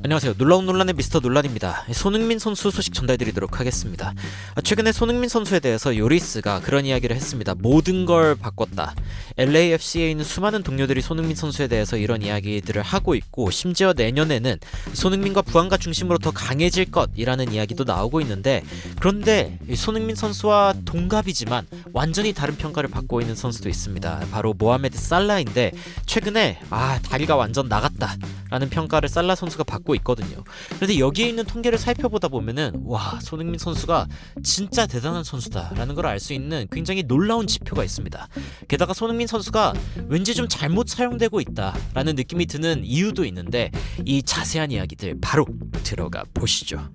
안녕하세요. 놀라운 논란의 미스터 논란입니다. 손흥민 선수 소식 전달드리도록 하겠습니다. 최근에 손흥민 선수에 대해서 요리스가 그런 이야기를 했습니다. 모든 걸 바꿨다. LAFC에 있는 수많은 동료들이 손흥민 선수에 대해서 이런 이야기들을 하고 있고, 심지어 내년에는 손흥민과 부안가 중심으로 더 강해질 것이라는 이야기도 나오고 있는데, 그런데 손흥민 선수와 동갑이지만 완전히 다른 평가를 받고 있는 선수도 있습니다. 바로 모하메드 살라인데, 최근에 다리가 완전 나갔다 라는 평가를 살라 선수가 받고 있거든요. 그런데 여기에 있는 통계를 살펴보다 보면은 손흥민 선수가 진짜 대단한 선수다라는 걸 알 수 있는 굉장히 놀라운 지표가 있습니다. 게다가 손흥민 선수가 왠지 좀 잘못 사용되고 있다라는 느낌이 드는 이유도 있는데, 이 자세한 이야기들 바로 들어가 보시죠.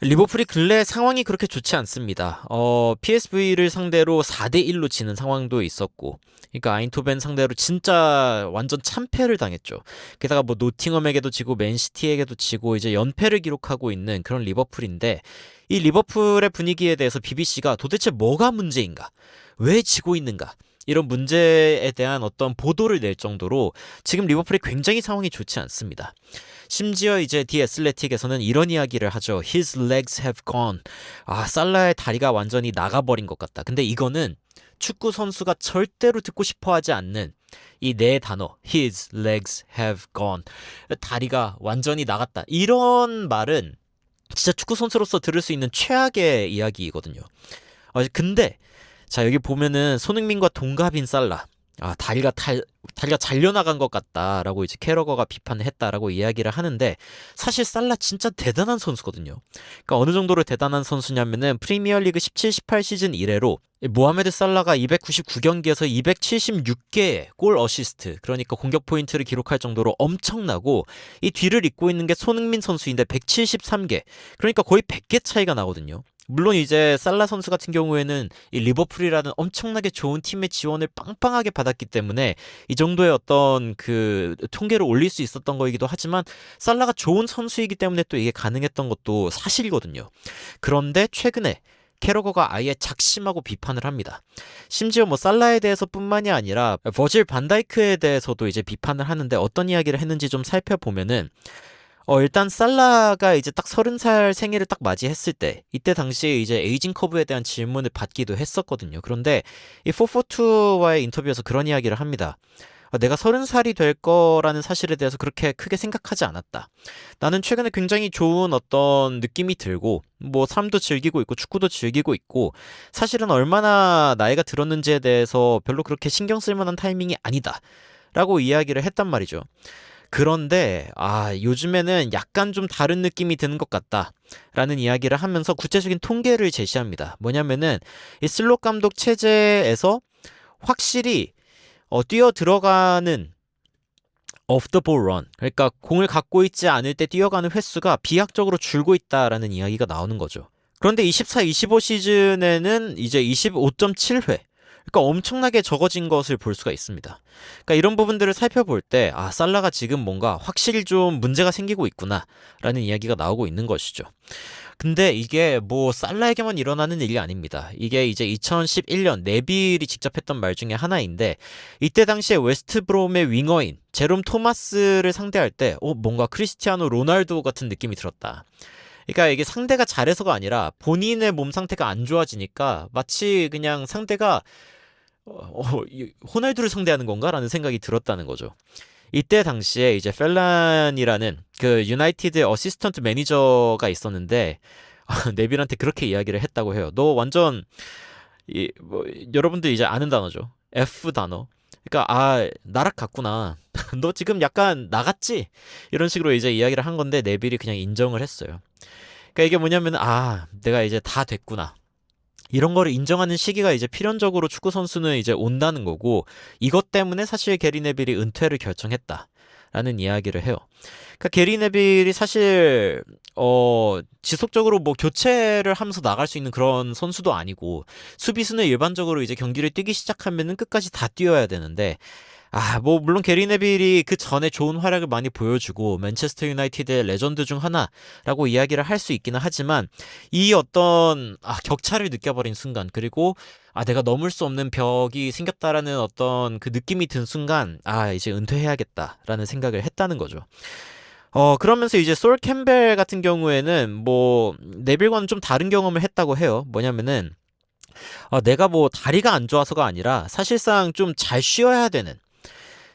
리버풀이 근래 상황이 그렇게 좋지 않습니다. PSV를 상대로 4대1로 지는 상황도 있었고, 그러니까 아인토벤 상대로 진짜 완전 참패를 당했죠. 게다가 노팅엄에게도 지고 맨시티에게도 지고 이제 연패를 기록하고 있는 그런 리버풀인데, 이 리버풀의 분위기에 대해서 BBC가 도대체 뭐가 문제인가? 왜 지고 있는가? 이런 문제에 대한 어떤 보도를 낼 정도로 지금 리버풀이 굉장히 상황이 좋지 않습니다. 심지어 이제 디 애슬레틱에서는 이런 이야기를 하죠. His legs have gone. 살라의 다리가 완전히 나가버린 것 같다. 근데 이거는 축구 선수가 절대로 듣고 싶어하지 않는 이 네 단어, His legs have gone. 다리가 완전히 나갔다. 이런 말은 진짜 축구 선수로서 들을 수 있는 최악의 이야기이거든요. 근데 자, 여기 보면은 손흥민과 동갑인 살라. 다리가 잘려나간 것 같다라고 이제 캐러거가 비판을 했다라고 이야기를 하는데, 사실 살라 진짜 대단한 선수거든요. 그러니까 어느 정도로 대단한 선수냐면은 프리미어리그 17-18 시즌 이래로 모하메드 살라가 299경기에서 276개의 골 어시스트, 그러니까 공격 포인트를 기록할 정도로 엄청나고, 이 뒤를 잇고 있는 게 손흥민 선수인데 173개, 그러니까 거의 100개 차이가 나거든요. 물론 이제 살라 선수 같은 경우에는 이 리버풀이라는 엄청나게 좋은 팀의 지원을 빵빵하게 받았기 때문에 이 정도의 어떤 그 통계를 올릴 수 있었던 거이기도 하지만, 살라가 좋은 선수이기 때문에 또 이게 가능했던 것도 사실이거든요. 그런데 최근에 캐러거가 아예 작심하고 비판을 합니다. 심지어 살라에 대해서뿐만이 아니라 버질 반다이크에 대해서도 이제 비판을 하는데, 어떤 이야기를 했는지 좀 살펴보면은, 일단 살라가 이제 딱 30살 생일을 딱 맞이했을 때, 이때 당시에 이제 에이징 커브에 대한 질문을 받기도 했었거든요. 그런데 이 442와의 인터뷰에서 그런 이야기를 합니다. 내가 30살이 될 거라는 사실에 대해서 그렇게 크게 생각하지 않았다. 나는 최근에 굉장히 좋은 어떤 느낌이 들고, 삶도 즐기고 있고 축구도 즐기고 있고, 사실은 얼마나 나이가 들었는지에 대해서 별로 그렇게 신경 쓸 만한 타이밍이 아니다 라고 이야기를 했단 말이죠. 그런데 요즘에는 약간 좀 다른 느낌이 드는 것 같다 라는 이야기를 하면서 구체적인 통계를 제시합니다. 뭐냐면은 이 슬롯 감독 체제에서 확실히 뛰어 들어가는 off the ball run, 그러니까 공을 갖고 있지 않을 때 뛰어가는 횟수가 비약적으로 줄고 있다라는 이야기가 나오는 거죠. 그런데 24-25 시즌에는 이제 25.7회, 그러니까 엄청나게 적어진 것을 볼 수가 있습니다. 그러니까 이런 부분들을 살펴볼 때 살라가 지금 뭔가 확실히 좀 문제가 생기고 있구나 라는 이야기가 나오고 있는 것이죠. 근데 이게 살라에게만 일어나는 일이 아닙니다. 이게 이제 2011년 네빌이 직접 했던 말 중에 하나인데, 이때 당시에 웨스트브롬의 윙어인 제롬 토마스를 상대할 때 뭔가 크리스티아노 로날도 같은 느낌이 들었다. 그러니까 이게 상대가 잘해서가 아니라 본인의 몸 상태가 안 좋아지니까 마치 그냥 상대가 호날두를 상대하는 건가라는 생각이 들었다는 거죠. 이때 당시에 이제 펠란이라는 그 유나이티드 어시스턴트 매니저가 있었는데, 네빌한테 그렇게 이야기를 했다고 해요. 너 완전 여러분들 이제 아는 단어죠. F 단어. 그러니까 나락갔구나. 너 지금 약간 나갔지? 이런 식으로 이제 이야기를 한 건데, 네빌이 그냥 인정을 했어요. 그러니까 이게 뭐냐면 내가 이제 다 됐구나. 이런 거를 인정하는 시기가 이제 필연적으로 축구 선수는 이제 온다는 거고, 이것 때문에 사실 게리 네빌이 은퇴를 결정했다라는 이야기를 해요. 그러니까 게리 네빌이 사실 지속적으로 교체를 하면서 나갈 수 있는 그런 선수도 아니고, 수비수는 일반적으로 이제 경기를 뛰기 시작하면은 끝까지 다 뛰어야 되는데, 뭐 물론 게리 네빌이 그 전에 좋은 활약을 많이 보여주고 맨체스터 유나이티드의 레전드 중 하나라고 이야기를 할 수 있기는 하지만 이 어떤 격차를 느껴버린 순간 그리고 내가 넘을 수 없는 벽이 생겼다라는 어떤 그 느낌이 든 순간 이제 은퇴해야겠다라는 생각을 했다는 거죠. 그러면서 이제 솔 캠벨 같은 경우에는 뭐 네빌과는 좀 다른 경험을 했다고 해요. 뭐냐면은 내가 뭐 다리가 안 좋아서가 아니라 사실상 좀 잘 쉬어야 되는,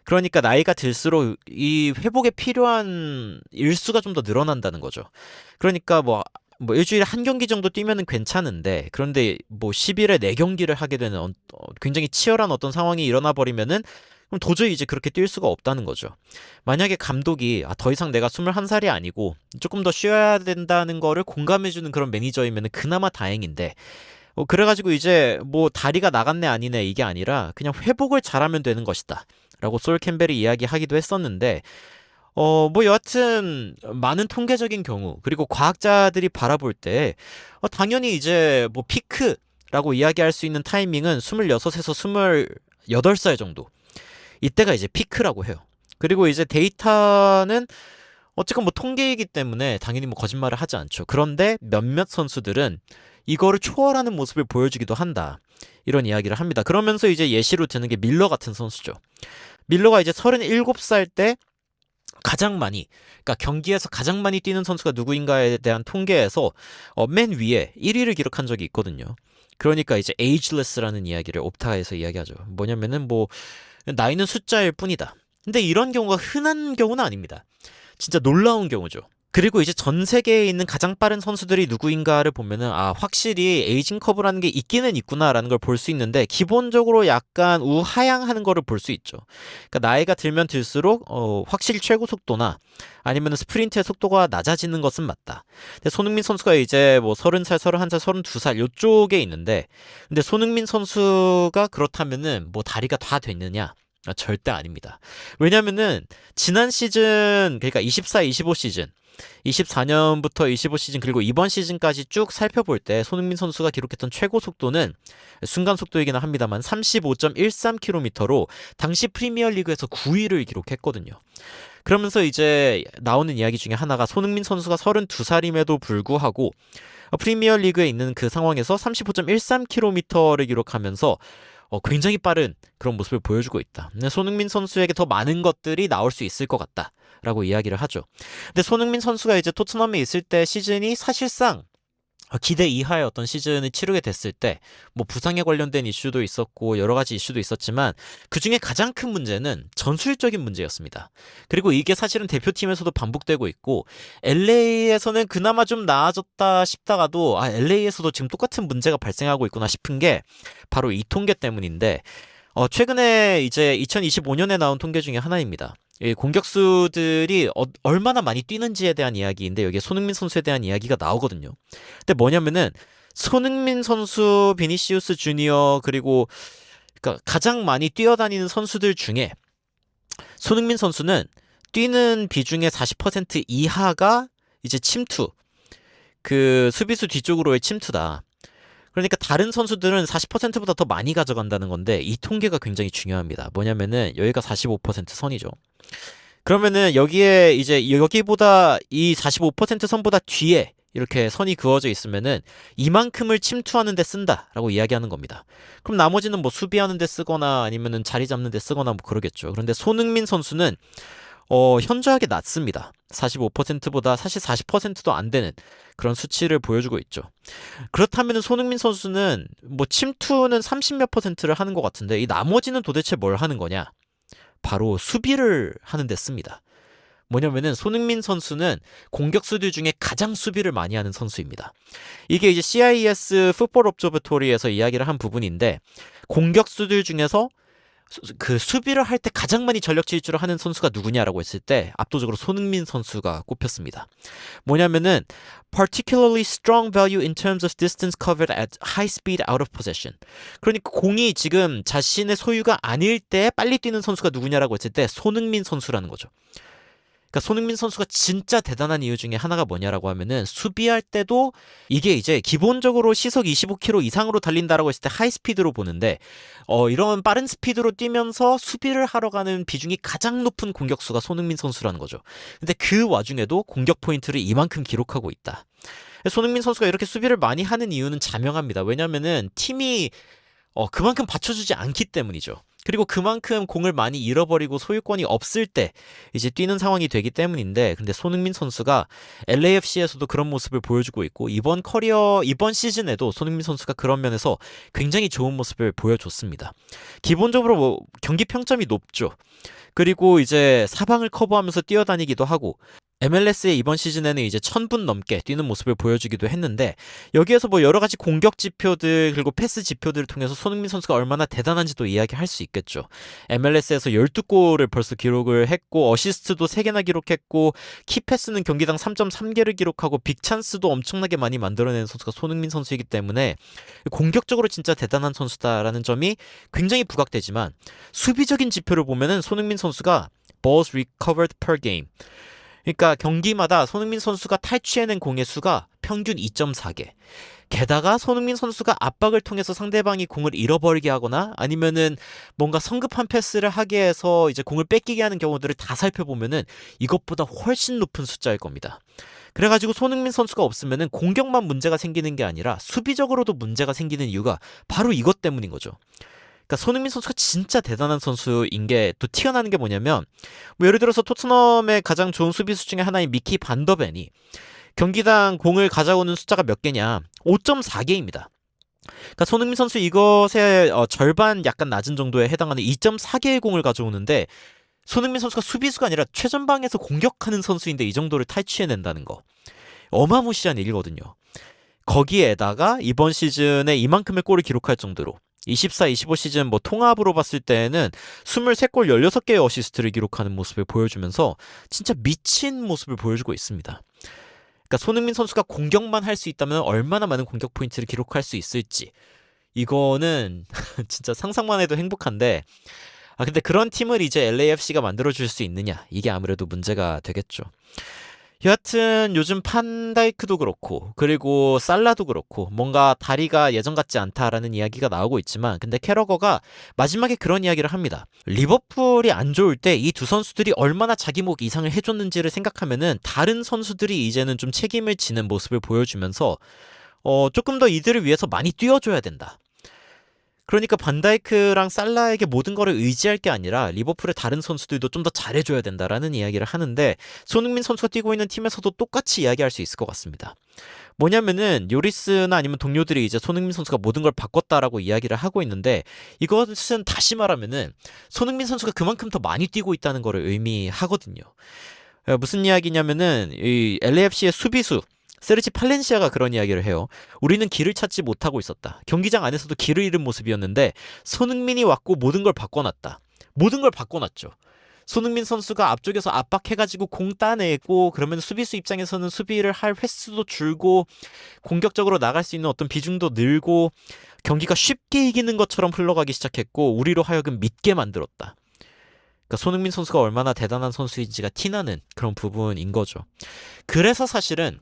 그러니까 나이가 들수록 이 회복에 필요한 일수가 좀 더 늘어난다는 거죠. 그러니까 뭐 일주일에 한 경기 정도 뛰면은 괜찮은데, 그런데 뭐 10일에 4경기를 하게 되는 굉장히 치열한 어떤 상황이 일어나 버리면은 그럼 도저히 이제 그렇게 뛸 수가 없다는 거죠. 만약에 감독이 더 이상 내가 21살이 아니고 조금 더 쉬어야 된다는 거를 공감해주는 그런 매니저이면은 그나마 다행인데, 그래가지고 이제 뭐 다리가 나갔네 아니네 이게 아니라 그냥 회복을 잘하면 되는 것이다 라고 솔 캠벨이 이야기하기도 했었는데, 뭐 여하튼 많은 통계적인 경우 그리고 과학자들이 바라볼 때 당연히 이제 뭐 피크라고 이야기할 수 있는 타이밍은 26에서 28살 정도, 이때가 이제 피크라고 해요. 그리고 이제 데이터는 어쨌건 뭐 통계이기 때문에 당연히 뭐 거짓말을 하지 않죠. 그런데 몇몇 선수들은 이거를 초월하는 모습을 보여주기도 한다, 이런 이야기를 합니다. 그러면서 이제 예시로 드는 게 밀러 같은 선수죠. 밀러가 이제 37살 때 가장 많이, 그러니까 경기에서 가장 많이 뛰는 선수가 누구인가에 대한 통계에서 맨 위에 1위를 기록한 적이 있거든요. 그러니까 이제 ageless라는 이야기를 옵타에서 이야기하죠. 뭐냐면은 뭐 나이는 숫자일 뿐이다. 근데 이런 경우가 흔한 경우는 아닙니다. 진짜 놀라운 경우죠. 그리고 이제 전 세계에 있는 가장 빠른 선수들이 누구인가를 보면은 확실히 에이징 커브라는 게 있기는 있구나라는 걸 볼 수 있는데, 기본적으로 약간 우하향하는 거를 볼 수 있죠. 그러니까 나이가 들면 들수록 확실히 최고 속도나 아니면 스프린트의 속도가 낮아지는 것은 맞다. 근데 손흥민 선수가 이제 뭐 30살, 31살, 32살 요쪽에 있는데, 근데 손흥민 선수가 그렇다면은 뭐 다리가 다 됐느냐? 절대 아닙니다. 왜냐면은 지난 시즌, 그러니까 24, 25 시즌, 24년부터 25 시즌 그리고 이번 시즌까지 쭉 살펴볼 때 손흥민 선수가 기록했던 최고 속도는 순간 속도이기는 합니다만 35.13km로 당시 프리미어리그에서 9위를 기록했거든요. 그러면서 이제 나오는 이야기 중에 하나가 손흥민 선수가 32살임에도 불구하고 프리미어리그에 있는 그 상황에서 35.13km를 기록하면서 굉장히 빠른 그런 모습을 보여주고 있다. 손흥민 선수에게 더 많은 것들이 나올 수 있을 것 같다 라고 이야기를 하죠. 근데 손흥민 선수가 이제 토트넘에 있을 때 시즌이 사실상 기대 이하의 어떤 시즌을 치르게 됐을 때 뭐 부상에 관련된 이슈도 있었고 여러 가지 이슈도 있었지만, 그중에 가장 큰 문제는 전술적인 문제였습니다. 그리고 이게 사실은 대표팀에서도 반복되고 있고, LA에서는 그나마 좀 나아졌다 싶다가도 LA에서도 지금 똑같은 문제가 발생하고 있구나 싶은 게 바로 이 통계 때문인데, 최근에 이제 2025년에 나온 통계 중에 하나입니다. 이 공격수들이 얼마나 많이 뛰는지에 대한 이야기인데, 여기에 손흥민 선수에 대한 이야기가 나오거든요. 근데 뭐냐면은 손흥민 선수, 비니시우스 주니어, 그리고 그러니까 가장 많이 뛰어다니는 선수들 중에 손흥민 선수는 뛰는 비중의 40% 이하가 이제 침투, 그 수비수 뒤쪽으로의 침투다. 그러니까 다른 선수들은 40%보다 더 많이 가져간다는 건데, 이 통계가 굉장히 중요합니다. 뭐냐면은 여기가 45% 선이죠. 그러면은 여기에 이제 여기보다 이 45% 선보다 뒤에 이렇게 선이 그어져 있으면은 이만큼을 침투하는 데 쓴다라고 이야기하는 겁니다. 그럼 나머지는 뭐 수비하는 데 쓰거나 아니면은 자리 잡는 데 쓰거나 뭐 그러겠죠. 그런데 손흥민 선수는 현저하게 낮습니다. 45%보다 사실 40%도 안 되는 그런 수치를 보여주고 있죠. 그렇다면 손흥민 선수는 뭐 침투는 30몇 %를 하는 것 같은데, 이 나머지는 도대체 뭘 하는 거냐? 바로 수비를 하는 데 씁니다. 뭐냐면은 손흥민 선수는 공격수들 중에 가장 수비를 많이 하는 선수입니다. 이게 이제 CIS 풋볼 옵저버토리에서 이야기를 한 부분인데, 공격수들 중에서 그 수비를 할 때 가장 많이 전력 질주를 하는 선수가 누구냐라고 했을 때 압도적으로 손흥민 선수가 꼽혔습니다. 뭐냐면은 particularly strong value in terms of distance covered at high speed out of possession. 그러니까 공이 지금 자신의 소유가 아닐 때 빨리 뛰는 선수가 누구냐라고 했을 때 손흥민 선수라는 거죠. 그러니까 손흥민 선수가 진짜 대단한 이유 중에 하나가 뭐냐라고 하면은 수비할 때도 이게 이제 기본적으로 시속 25km 이상으로 달린다라고 했을 때 하이스피드로 보는데 이런 빠른 스피드로 뛰면서 수비를 하러 가는 비중이 가장 높은 공격수가 손흥민 선수라는 거죠. 근데 그 와중에도 공격 포인트를 이만큼 기록하고 있다. 손흥민 선수가 이렇게 수비를 많이 하는 이유는 자명합니다. 왜냐면은 팀이 그만큼 받쳐주지 않기 때문이죠. 그리고 그만큼 공을 많이 잃어버리고 소유권이 없을 때 이제 뛰는 상황이 되기 때문인데, 근데 손흥민 선수가 LAFC에서도 그런 모습을 보여주고 있고 이번 시즌에도 손흥민 선수가 그런 면에서 굉장히 좋은 모습을 보여줬습니다. 기본적으로 뭐 경기 평점이 높죠. 그리고 이제 사방을 커버하면서 뛰어다니기도 하고, MLS의 이번 시즌에는 이제 1000분 넘게 뛰는 모습을 보여주기도 했는데, 여기에서 뭐 여러 가지 공격 지표들 그리고 패스 지표들을 통해서 손흥민 선수가 얼마나 대단한지도 이야기할 수 있겠죠. MLS에서 12골을 벌써 기록을 했고, 어시스트도 3개나 기록했고, 키패스는 경기당 3.3개를 기록하고, 빅찬스도 엄청나게 많이 만들어내는 선수가 손흥민 선수이기 때문에 공격적으로 진짜 대단한 선수다라는 점이 굉장히 부각되지만, 수비적인 지표를 보면은 손흥민 선수가 balls recovered per game, 그러니까 경기마다 손흥민 선수가 탈취해낸 공의 수가 평균 2.4개. 게다가 손흥민 선수가 압박을 통해서 상대방이 공을 잃어버리게 하거나 아니면은 뭔가 성급한 패스를 하게 해서 이제 공을 뺏기게 하는 경우들을 다 살펴보면은 이것보다 훨씬 높은 숫자일 겁니다. 그래가지고 손흥민 선수가 없으면은 공격만 문제가 생기는 게 아니라 수비적으로도 문제가 생기는 이유가 바로 이것 때문인 거죠. 그러니까 손흥민 선수가 진짜 대단한 선수인 게 또 티가 나는 게 뭐냐면, 뭐 예를 들어서 토트넘의 가장 좋은 수비수 중에 하나인 미키 반더벤이 경기당 공을 가져오는 숫자가 몇 개냐? 5.4개입니다. 그러니까 손흥민 선수 이것의 절반 약간 낮은 정도에 해당하는 2.4개의 공을 가져오는데, 손흥민 선수가 수비수가 아니라 최전방에서 공격하는 선수인데 이 정도를 탈취해낸다는 거 어마무시한 일이거든요. 거기에다가 이번 시즌에 이만큼의 골을 기록할 정도로 24-25 시즌 뭐 통합으로 봤을 때는 23골 16개의 어시스트를 기록하는 모습을 보여주면서 진짜 미친 모습을 보여주고 있습니다. 그러니까 손흥민 선수가 공격만 할 수 있다면 얼마나 많은 공격 포인트를 기록할 수 있을지, 이거는 진짜 상상만 해도 행복한데, 근데 그런 팀을 이제 LAFC가 만들어줄 수 있느냐, 이게 아무래도 문제가 되겠죠. 여하튼 요즘 판다이크도 그렇고 그리고 살라도 그렇고 뭔가 다리가 예전 같지 않다라는 이야기가 나오고 있지만, 근데 캐러거가 마지막에 그런 이야기를 합니다. 리버풀이 안 좋을 때 이 두 선수들이 얼마나 자기 목 이상을 해줬는지를 생각하면은 다른 선수들이 이제는 좀 책임을 지는 모습을 보여주면서 조금 더 이들을 위해서 많이 뛰어줘야 된다. 그러니까 반다이크랑 살라에게 모든 거를 의지할 게 아니라 리버풀의 다른 선수들도 좀 더 잘해줘야 된다라는 이야기를 하는데, 손흥민 선수가 뛰고 있는 팀에서도 똑같이 이야기할 수 있을 것 같습니다. 뭐냐면은 요리스나 아니면 동료들이 이제 손흥민 선수가 모든 걸 바꿨다라고 이야기를 하고 있는데, 이것은 다시 말하면은 손흥민 선수가 그만큼 더 많이 뛰고 있다는 거를 의미하거든요. 무슨 이야기냐면은 이 LAFC의 수비수 세르지 팔렌시아가 그런 이야기를 해요. 우리는 길을 찾지 못하고 있었다. 경기장 안에서도 길을 잃은 모습이었는데 손흥민이 왔고 모든 걸 바꿔놨다. 모든 걸 바꿔놨죠. 손흥민 선수가 앞쪽에서 압박해가지고 공 따내고, 그러면 수비수 입장에서는 수비를 할 횟수도 줄고 공격적으로 나갈 수 있는 어떤 비중도 늘고 경기가 쉽게 이기는 것처럼 흘러가기 시작했고, 우리로 하여금 믿게 만들었다. 그러니까 손흥민 선수가 얼마나 대단한 선수인지가 티나는 그런 부분인 거죠. 그래서 사실은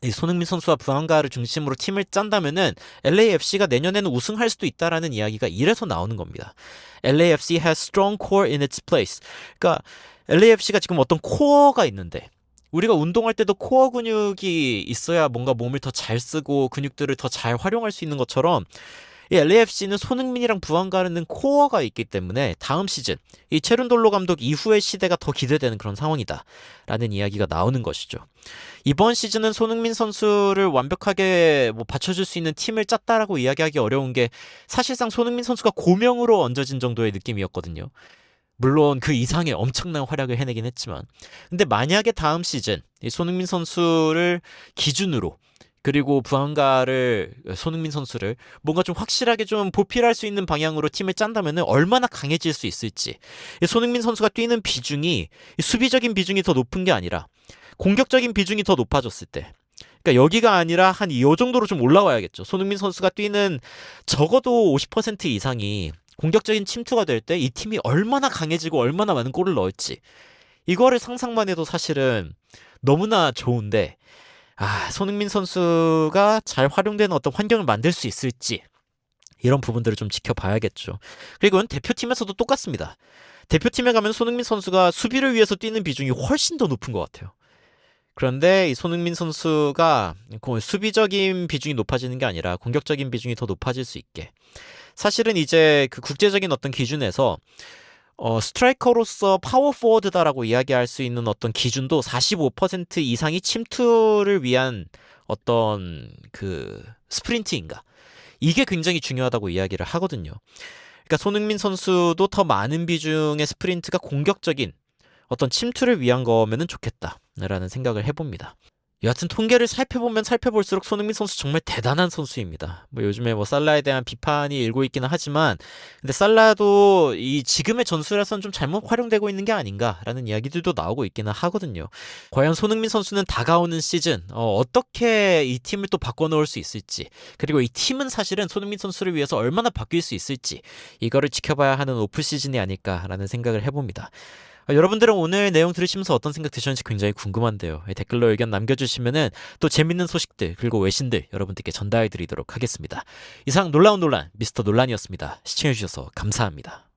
이 손흥민 선수와 부안가를 중심으로 팀을 짠다면은 LAFC가 내년에는 우승할 수도 있다라는 이야기가 이래서 나오는 겁니다. LAFC has strong core in its place. 그러니까 LAFC가 지금 어떤 코어가 있는데, 우리가 운동할 때도 코어 근육이 있어야 뭔가 몸을 더 잘 쓰고 근육들을 더 잘 활용할 수 있는 것처럼, 이 LAFC는 손흥민이랑 부안가르는 코어가 있기 때문에 다음 시즌 이 체룬돌로 감독 이후의 시대가 더 기대되는 그런 상황이다 라는 이야기가 나오는 것이죠. 이번 시즌은 손흥민 선수를 완벽하게 뭐 받쳐줄 수 있는 팀을 짰다라고 이야기하기 어려운 게, 사실상 손흥민 선수가 고명으로 얹어진 정도의 느낌이었거든요. 물론 그 이상의 엄청난 활약을 해내긴 했지만, 근데 만약에 다음 시즌 이 손흥민 선수를 기준으로, 그리고 부안가를, 손흥민 선수를 뭔가 좀 확실하게 좀 보필할 수 있는 방향으로 팀을 짠다면 얼마나 강해질 수 있을지. 손흥민 선수가 뛰는 비중이 수비적인 비중이 더 높은 게 아니라 공격적인 비중이 더 높아졌을 때, 그러니까 여기가 아니라 한 이 정도로 좀 올라와야겠죠. 손흥민 선수가 뛰는 적어도 50% 이상이 공격적인 침투가 될 때 이 팀이 얼마나 강해지고 얼마나 많은 골을 넣을지, 이거를 상상만 해도 사실은 너무나 좋은데, 손흥민 선수가 잘 활용되는 어떤 환경을 만들 수 있을지, 이런 부분들을 좀 지켜봐야겠죠. 그리고 대표팀에서도 똑같습니다. 대표팀에 가면 손흥민 선수가 수비를 위해서 뛰는 비중이 훨씬 더 높은 것 같아요. 그런데 이 손흥민 선수가 수비적인 비중이 높아지는 게 아니라 공격적인 비중이 더 높아질 수 있게. 사실은 이제 그 국제적인 어떤 기준에서 스트라이커로서 파워포워드다라고 이야기할 수 있는 어떤 기준도 45% 이상이 침투를 위한 어떤 그 스프린트인가. 이게 굉장히 중요하다고 이야기를 하거든요. 그러니까 손흥민 선수도 더 많은 비중의 스프린트가 공격적인 어떤 침투를 위한 거면은 좋겠다라는 생각을 해봅니다. 여하튼 통계를 살펴보면 살펴볼수록 손흥민 선수 정말 대단한 선수입니다. 뭐 요즘에 뭐 살라에 대한 비판이 일고 있기는 하지만, 근데 살라도 이 지금의 전술에서는 좀 잘못 활용되고 있는 게 아닌가라는 이야기들도 나오고 있기는 하거든요. 과연 손흥민 선수는 다가오는 시즌 어떻게 이 팀을 또 바꿔놓을 수 있을지, 그리고 이 팀은 사실은 손흥민 선수를 위해서 얼마나 바뀔 수 있을지, 이거를 지켜봐야 하는 오프 시즌이 아닐까라는 생각을 해봅니다. 여러분들은 오늘 내용 들으시면서 어떤 생각 드셨는지 굉장히 궁금한데요. 댓글로 의견 남겨주시면은 또 재밌는 소식들 그리고 외신들 여러분들께 전달해드리도록 하겠습니다. 이상 놀라운 논란 미스터 논란이었습니다. 시청해주셔서 감사합니다.